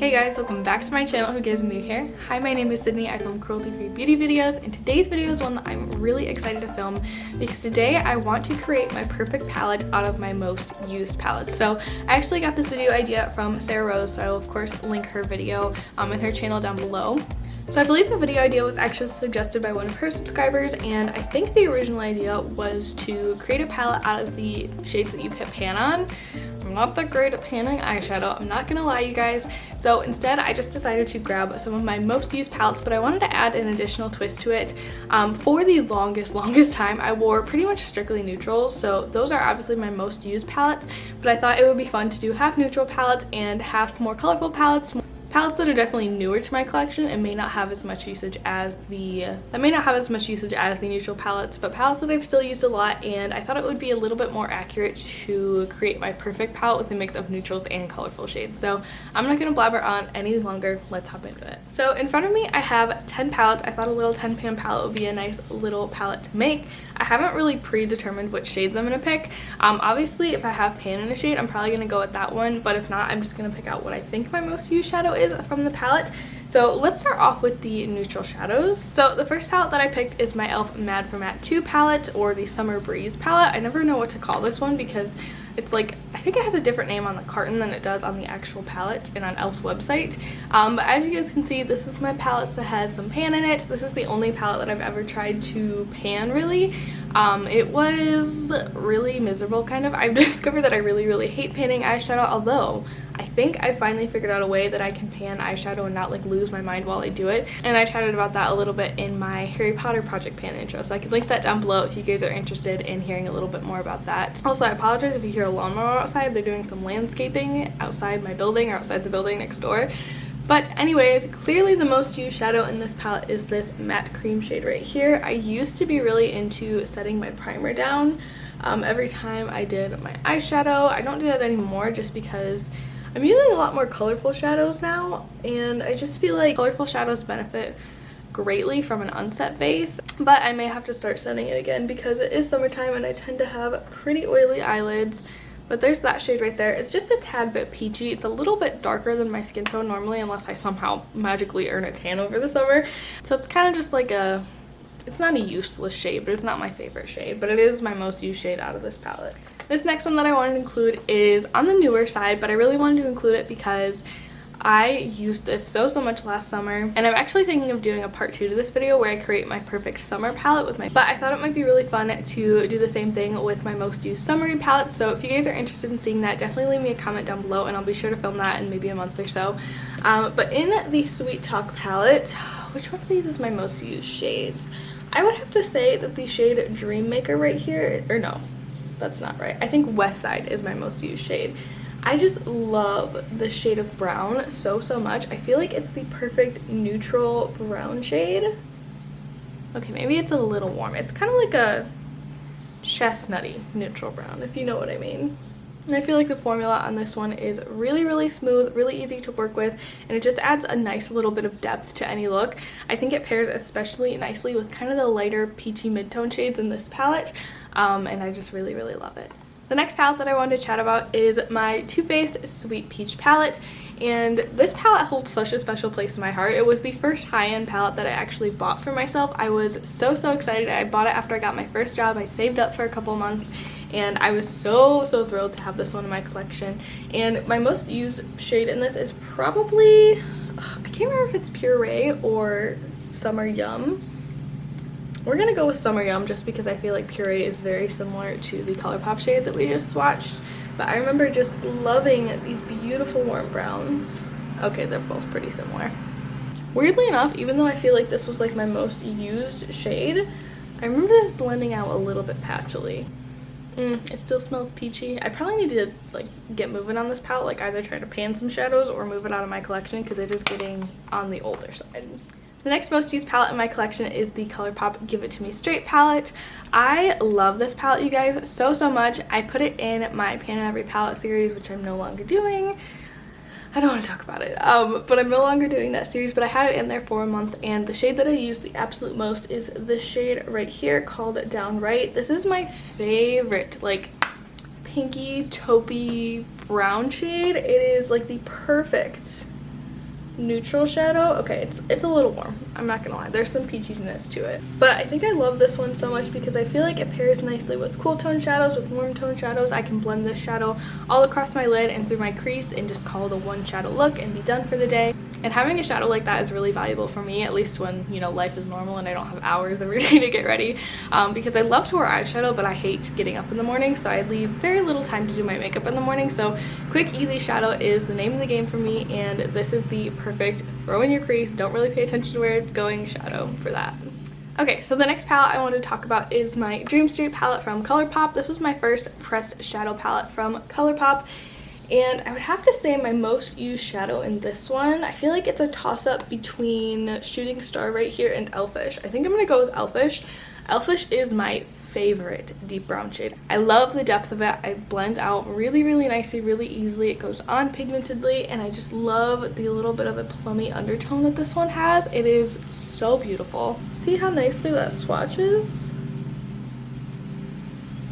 Hey guys, welcome back to my channel. Who guys are new here? Hi, my name is Sydney. I film cruelty-free beauty videos, and today's video is one that I'm really excited to film because today I want to create my perfect palette out of my most used palettes. So I actually got this video idea from Sarah Rose, so I will of course link her video in her channel down below. So I believe the video idea was actually suggested by one of her subscribers, and I think the original idea was to create a palette out of the shades that you've hit pan on. I'm not that great at panning eyeshadow, I'm not gonna lie you guys. So instead I just decided to grab some of my most used palettes, but I wanted to add an additional twist to it. For the longest time I wore pretty much strictly neutrals, so those are obviously my most used palettes, but I thought it would be fun to do half neutral palettes and half more colorful palettes. Palettes that are definitely newer to my collection and may not have as much usage as the neutral palettes, but palettes that I've still used a lot, and I thought it would be a little bit more accurate to create my perfect palette with a mix of neutrals and colorful shades. So I'm not gonna blabber on any longer, let's hop into it. So in front of me I have 10 palettes. I thought a little 10 pan palette would be a nice little palette to make. I haven't really predetermined which shades I'm gonna pick. Obviously if I have pan in a shade I'm probably gonna go with that one, but if not I'm just gonna pick out what I think my most used shadow is from the palette. So let's start off with the neutral shadows. So the first palette that I picked is my e.l.f. Mad for Matte 2 palette, or the Summer Breeze palette. I never know what to call this one because it's like, I think it has a different name on the carton than it does on the actual palette and on e.l.f.'s website. But as you guys can see, this is my palette that has some pan in it. This is the only palette that I've ever tried to pan really. It was really miserable kind of. I've discovered that I really hate panning eyeshadow, although I think I finally figured out a way that I can pan eyeshadow and not like lose my mind while I do it. And I chatted about that a little bit in my Harry Potter project pan intro, so I can link that down below if you guys are interested in hearing a little bit more about that. Also, I apologize if you hear a lawnmower outside. They're doing some landscaping outside my building or outside the building next door. But anyways, clearly the most used shadow in this palette is this matte cream shade right here. I used to be really into setting my primer down every time I did my eyeshadow. I don't do that anymore just because I'm using a lot more colorful shadows now, and I just feel like colorful shadows benefit greatly from an unset base, but I may have to start setting it again because it is summertime and I tend to have pretty oily eyelids. But there's that shade right there. It's just a tad bit peachy. It's a little bit darker than my skin tone normally, unless I somehow magically earn a tan over the summer. So it's kind of just like a, it's not a useless shade, but it's not my favorite shade, but it is my most used shade out of this palette. This next one that I wanted to include is on the newer side, but I really wanted to include it because I used this so much last summer, and I'm actually thinking of doing a part 2 to this video where I create my perfect summer palette with my, but I thought it might be really fun to do the same thing with my most used summery palette. So if you guys are interested in seeing that, definitely leave me a comment down below and I'll be sure to film that in maybe a month or so. But in the Sweet Talk palette, which one of these is my most used shades? I would have to say that the shade Dream Maker right here, or no, that's not right. I think West Side is my most used shade. I just love the shade of brown so much. I feel like it's the perfect neutral brown shade. Okay, maybe it's a little warm. It's kind of like a chestnutty neutral brown, if you know what I mean. And I feel like the formula on this one is really smooth, really easy to work with, and it just adds a nice little bit of depth to any look. I think it pairs especially nicely with kind of the lighter peachy mid-tone shades in this palette, and I just really love it. The next palette that I wanted to chat about is my Too Faced Sweet Peach palette, and this palette holds such a special place in my heart. It was the first high-end palette that I actually bought for myself. I was so excited. I bought it after I got my first job. I saved up for a couple months, and I was so thrilled to have this one in my collection. And my most used shade in this is probably, I can't remember if it's Puree or Summer Yum. We're gonna go with Summer Yum just because I feel like Puree is very similar to the ColourPop shade that we just swatched. But I remember just loving these beautiful warm browns. Okay, they're both pretty similar. Weirdly enough, even though I feel like this was like my most used shade, I remember this blending out a little bit patchily. It still smells peachy. I probably need to like get moving on this palette, like either try to pan some shadows or move it out of my collection because it is getting on the older side. The next most used palette in my collection is the ColourPop Give It To Me Straight palette. I love this palette, you guys, so much. I put it in my Pan in Every Palette series, which I'm no longer doing. I don't want to talk about it, but I'm no longer doing that series, but I had it in there for a month, and the shade that I use the absolute most is this shade right here called Downright. This is my favorite, like, pinky, taupey brown shade. It is like the perfect neutral shadow. Okay, it's a little warm, I'm not gonna lie, there's some peachiness to it, but I think I love this one so much because I feel like it pairs nicely with cool tone shadows, with warm tone shadows. I can blend this shadow all across my lid and through my crease and just call it a one shadow look and be done for the day. And having a shadow like that is really valuable for me, at least when, you know, life is normal and I don't have hours every day to get ready, because I love to wear eyeshadow, but I hate getting up in the morning, so I leave very little time to do my makeup in the morning. So quick, easy shadow is the name of the game for me, and this is the perfect throw in your crease, don't really pay attention to where it's going shadow for that. Okay, so the next palette I want to talk about is my Dream Street palette from ColourPop. This was my first pressed shadow palette from ColourPop. And I would have to say my most used shadow in this one, I feel like it's a toss-up between Shooting Star right here and Elfish. I think I'm going to go with Elfish. Elfish is my favorite deep brown shade. I love the depth of it. I blend out really, really nicely, really easily. It goes on pigmentedly, and I just love the little bit of a plummy undertone that this one has. It is so beautiful. See how nicely that swatches?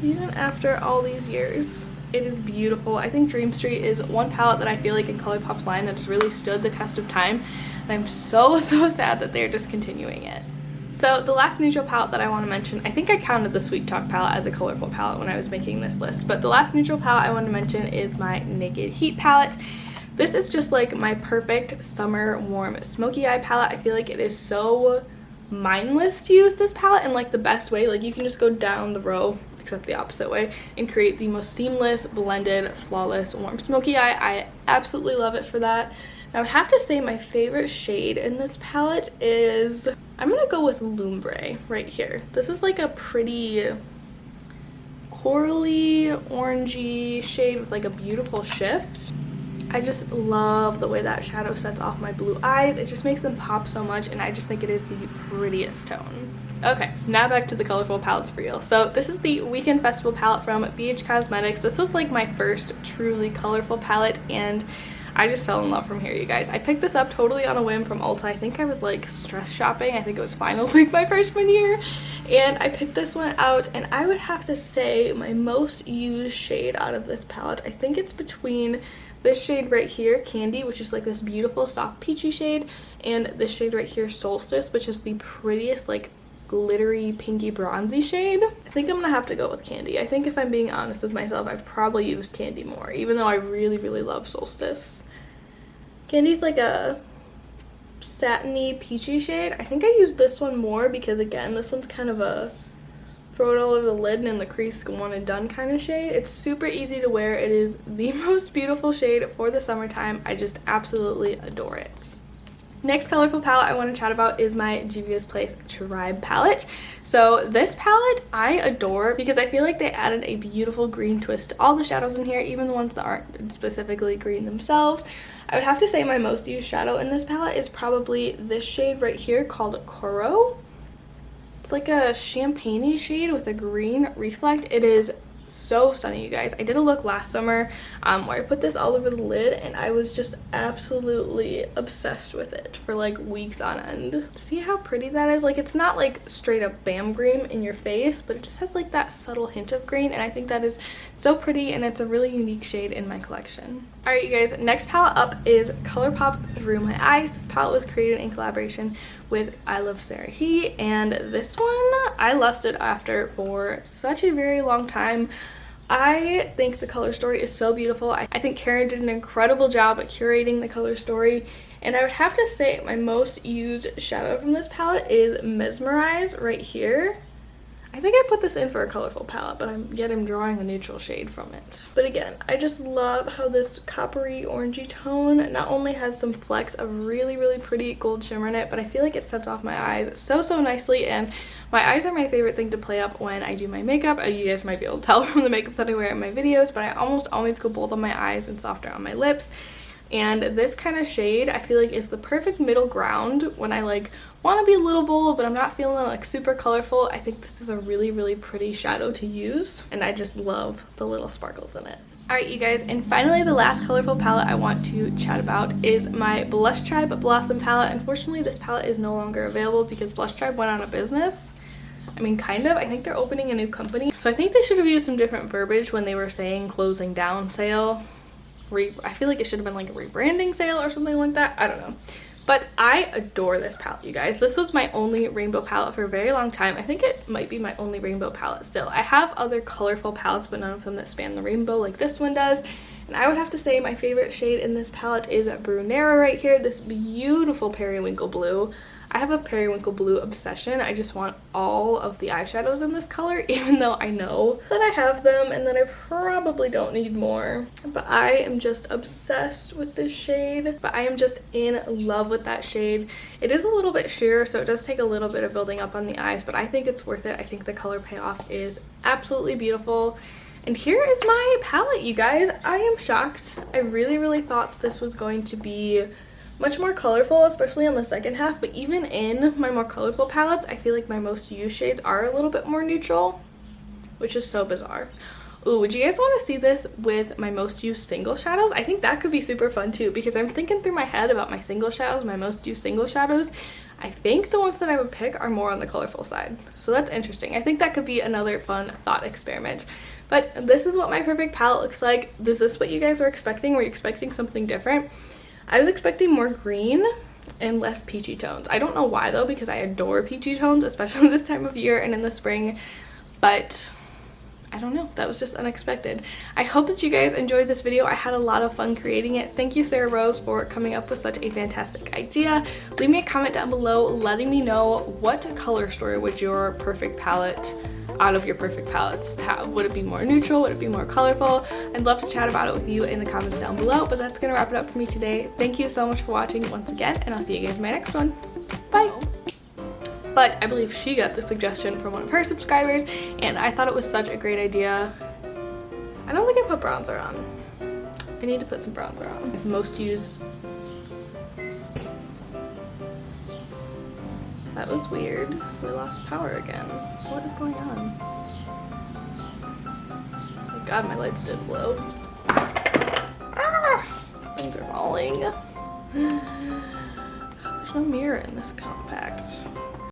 Even after all these years. It is beautiful. I think Dream Street is one palette that I feel like in ColourPop's line that has really stood the test of time, and I'm so sad that they're discontinuing it. So the last neutral palette that I want to mention, I think I counted the Sweet Talk palette as a colorful palette when I was making this list, but the last neutral palette I want to mention is my Naked Heat palette. This is just like my perfect summer warm smoky eye palette. I feel like it is so mindless to use this palette in like the best way. Like you can just go down the row, except the opposite way, and create the most seamless, blended, flawless, warm smoky eye. I absolutely love it for that. I would have to say my favorite shade in this palette is, I'm gonna go with Lumbre right here. This is like a pretty corally, orangey shade with like a beautiful shift. I just love the way that shadow sets off my blue eyes. It just makes them pop so much, and I just think it is the prettiest tone. Okay, now back to the colorful palettes for real. So this is the Weekend Festival palette from BH Cosmetics. This was like my first truly colorful palette, and I just fell in love from here, you guys. I picked this up totally on a whim from Ulta. I think I was like stress shopping. I think it was final week my freshman year, and I picked this one out, and I would have to say my most used shade out of this palette, I think it's between this shade right here, Candy, which is like this beautiful soft peachy shade, and this shade right here, Solstice, which is the prettiest like glittery pinky bronzy shade. I think I'm gonna have to go with Candy. I think if I'm being honest with myself, I've probably used Candy more, even though I really love Solstice. Candy's like a satiny peachy shade. I think I used this one more because again, this one's kind of a throw it all over the lid and in the crease one and done kind of shade. It's super easy to wear. It is the most beautiful shade for the summertime. I just absolutely adore it. Next colorful palette I want to chat about is my Juvia's Place Tribe palette. So this palette I adore because I feel like they added a beautiful green twist to all the shadows in here, even the ones that aren't specifically green themselves. I would have to say my most used shadow in this palette is probably this shade right here called Coro. It's like a champagne-y shade with a green reflect. It is so stunning, you guys. I did a look last summer where I put this all over the lid, and I was just absolutely obsessed with it for like weeks on end. See how pretty that is? Like, it's not like straight up bam green in your face, but it just has like that subtle hint of green, and I think that is so pretty, and it's a really unique shade in my collection. All right, you guys, next palette up is ColourPop Through My Eyes. This palette was created in collaboration with I Love Sarah He, and this one I lusted after for such a very long time. I think the color story is so beautiful. I think Karen did an incredible job at curating the color story, and I would have to say my most used shadow from this palette is Mesmerize right here. I think I put this in for a colorful palette, but I'm drawing a neutral shade from it. But again, I just love how this coppery orangey tone not only has some flecks of really pretty gold shimmer in it, but I feel like it sets off my eyes so nicely, and my eyes are my favorite thing to play up when I do my makeup. You guys might be able to tell from the makeup that I wear in my videos, but I almost always go bold on my eyes and softer on my lips. And this kind of shade I feel like is the perfect middle ground when I like want to be a little bold but I'm not feeling like super colorful. I think this is a really pretty shadow to use, and I just love the little sparkles in it. Alright, you guys, and finally the last colorful palette I want to chat about is my Blush Tribe Blossom palette. Unfortunately, this palette is no longer available because Blush Tribe went out of business. I mean, kind of. I think they're opening a new company, so I think they should have used some different verbiage when they were saying closing down sale. I feel like it should have been like a rebranding sale or something like that. I don't know. But I adore this palette, you guys. This was my only rainbow palette for a very long time. I think it might be my only rainbow palette still. I have other colorful palettes, but none of them that span the rainbow like this one does. And I would have to say my favorite shade in this palette is Brunera right here, this beautiful periwinkle blue. I have a periwinkle blue obsession. I just want all of the eyeshadows in this color, even though I know that I have them and that I probably don't need more. But I am just obsessed with this shade. But I am just in love with that shade. It is a little bit sheer, so it does take a little bit of building up on the eyes, but I think it's worth it. I think the color payoff is absolutely beautiful. And here is my palette, you guys. I am shocked. I really thought this was going to be much more colorful, especially on the second half, but even in my more colorful palettes, I feel like my most used shades are a little bit more neutral, which is so bizarre. Ooh, would you guys want to see this with my most used single shadows? I think that could be super fun too, because I'm thinking through my head about my single shadows, my most used single shadows. I think the ones that I would pick are more on the colorful side, so that's interesting. I think that could be another fun thought experiment. But this is what my perfect palette looks like. Is this what you guys were expecting? Were you expecting something different? I was expecting more green and less peachy tones. I don't know why though, because I adore peachy tones, especially this time of year and in the spring, but I don't know, that was just unexpected. I hope that you guys enjoyed this video. I had a lot of fun creating it. Thank you, Sarah Rose, for coming up with such a fantastic idea. Leave me a comment down below letting me know what color story would your perfect palette out of your perfect palettes have. Would it be more neutral? Would it be more colorful? I'd love to chat about it with you in the comments down below, but that's gonna wrap it up for me today. Thank you so much for watching once again, and I'll see you guys in my next one. Bye! But I believe she got the suggestion from one of her subscribers, and I thought it was such a great idea. I don't think I put bronzer on. I need to put some bronzer on. Most used. That was weird. We lost power again. What is going on? Oh god, my lights did blow. Ah, things are falling. There's no mirror in this compact.